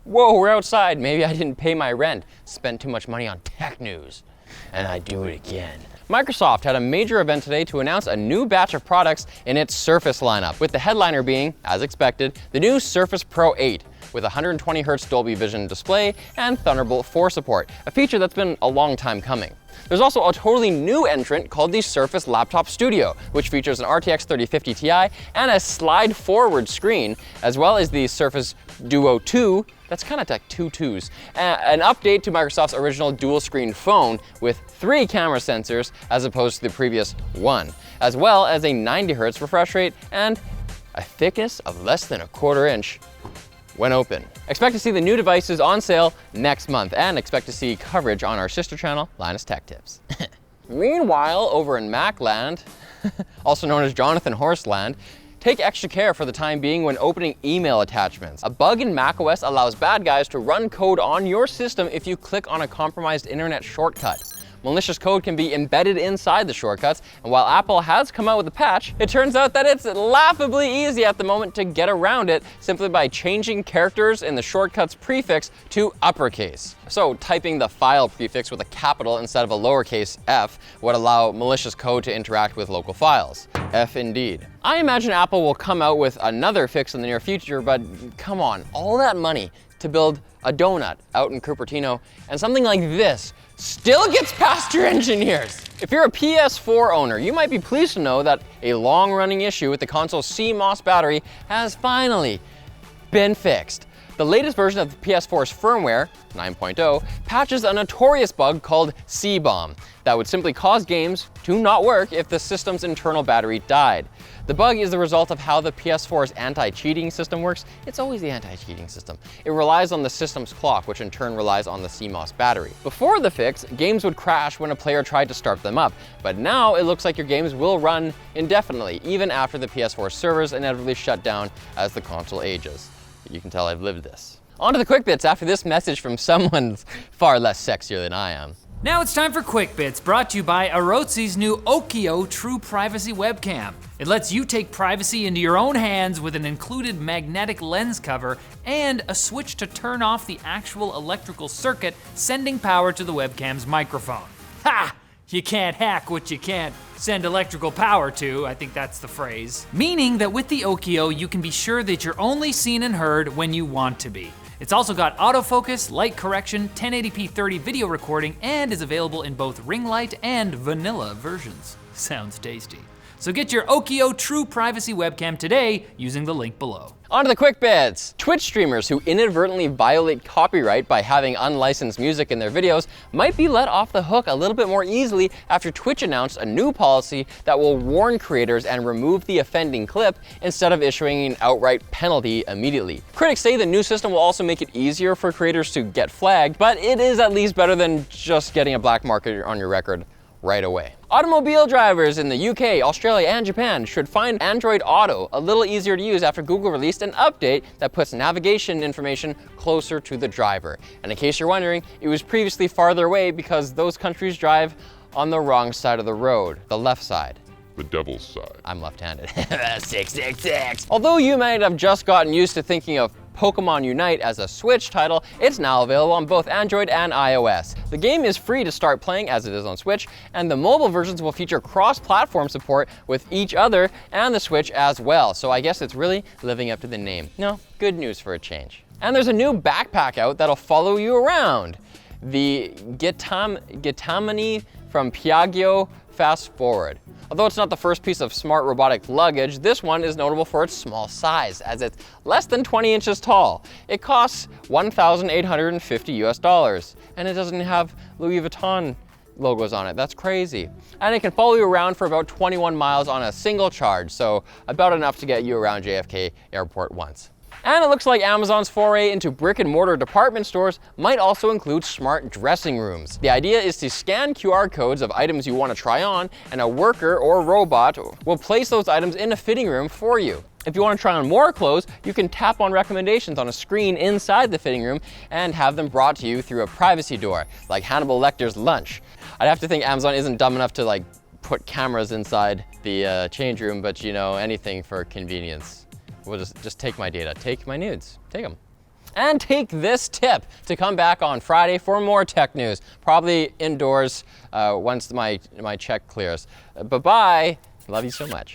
Whoa, we're outside. Maybe I didn't pay my rent. Spent too much money on tech news. And I do it again. Microsoft had a major event today to announce a new batch of products in its Surface lineup, with the headliner being, as expected, the new Surface Pro 8 with 120Hz Dolby Vision display and Thunderbolt 4 support, a feature that's been a long time coming. There's also a totally new entrant called the Surface Laptop Studio, which features an RTX 3050 Ti and a slide-forward screen, as well as the Surface Duo 2, that's kind of like two twos, an update to Microsoft's original dual-screen phone with 3 camera sensors as opposed to the previous 1, as well as a 90Hz refresh rate and a thickness of less than a quarter inch when open. Expect to see the new devices on sale next month, and expect to see coverage on our sister channel, Linus Tech Tips. Meanwhile, over in Macland, also known as Jonathan Horseland, take extra care for the time being when opening email attachments. A bug in macOS allows bad guys to run code on your system if you click on a compromised internet shortcut. Malicious code can be embedded inside the shortcuts, and while Apple has come out with a patch, it turns out that it's laughably easy at the moment to get around it simply by changing characters in the shortcuts prefix to uppercase. So typing the file prefix with a capital instead of a lowercase f would allow malicious code to interact with local files. F indeed. I imagine Apple will come out with another fix in the near future, but come on, all that money to build a donut out in Cupertino, and something like this still gets past your engineers. If you're a PS4 owner, you might be pleased to know that a long-running issue with the console's CMOS battery has finally been fixed. The latest version of the PS4's firmware, 9.0, patches a notorious bug called CBOMB that would simply cause games to not work if the system's internal battery died. The bug is the result of how the PS4's anti-cheating system works. It's always the anti-cheating system. It relies on the system's clock, which in turn relies on the CMOS battery. Before the fix, games would crash when a player tried to start them up, but now it looks like your games will run indefinitely, even after the PS4 servers inevitably shut down as the console ages. You can tell I've lived this. On to the quick bits after this message from someone far less sexier than I am. Now it's time for Quick Bits, brought to you by Arozzi's new Occhio True Privacy Webcam. It lets you take privacy into your own hands with an included magnetic lens cover and a switch to turn off the actual electrical circuit sending power to the webcam's microphone. Ha! You can't hack what you can't send electrical power to, I think that's the phrase. Meaning that with the Occhio, you can be sure that you're only seen and heard when you want to be. It's also got autofocus, light correction, 1080p 30 video recording, and is available in both ring light and vanilla versions. Sounds tasty. So get your Occhio True Privacy Webcam today using the link below. On to the quick bits. Twitch streamers who inadvertently violate copyright by having unlicensed music in their videos might be let off the hook a little bit more easily after Twitch announced a new policy that will warn creators and remove the offending clip instead of issuing an outright penalty immediately. Critics say the new system will also make it easier for creators to get flagged, but it is at least better than just getting a black market on your record right away. Automobile drivers in the UK, Australia, and Japan should find Android Auto a little easier to use after Google released an update that puts navigation information closer to the driver. And in case you're wondering, it was previously farther away because those countries drive on the wrong side of the road, the left side. The devil's side. I'm left-handed. 666. Although you might have just gotten used to thinking of Pokemon Unite as a Switch title, it's now available on both Android and iOS. The game is free to start playing as it is on Switch, and the mobile versions will feature cross-platform support with each other and the Switch as well. So I guess it's really living up to the name. No, good news for a change. And there's a new backpack out that'll follow you around. The Gitamini from Piaggio Fast Forward. Although it's not the first piece of smart robotic luggage, this one is notable for its small size, as it's less than 20 inches tall. It costs $1,850 and it doesn't have Louis Vuitton logos on it. That's crazy. And it can follow you around for about 21 miles on a single charge, so about enough to get you around JFK Airport once. And it looks like Amazon's foray into brick and mortar department stores might also include smart dressing rooms. The idea is to scan QR codes of items you want to try on, and a worker or robot will place those items in a fitting room for you. If you want to try on more clothes, you can tap on recommendations on a screen inside the fitting room and have them brought to you through a privacy door, like Hannibal Lecter's lunch. I'd have to think Amazon isn't dumb enough to put cameras inside the change room, but you know, anything for convenience. We'll just take my data, take my nudes, take them. And take this tip to come back on Friday for more tech news, probably indoors once my check clears. Bye-bye. Love you so much.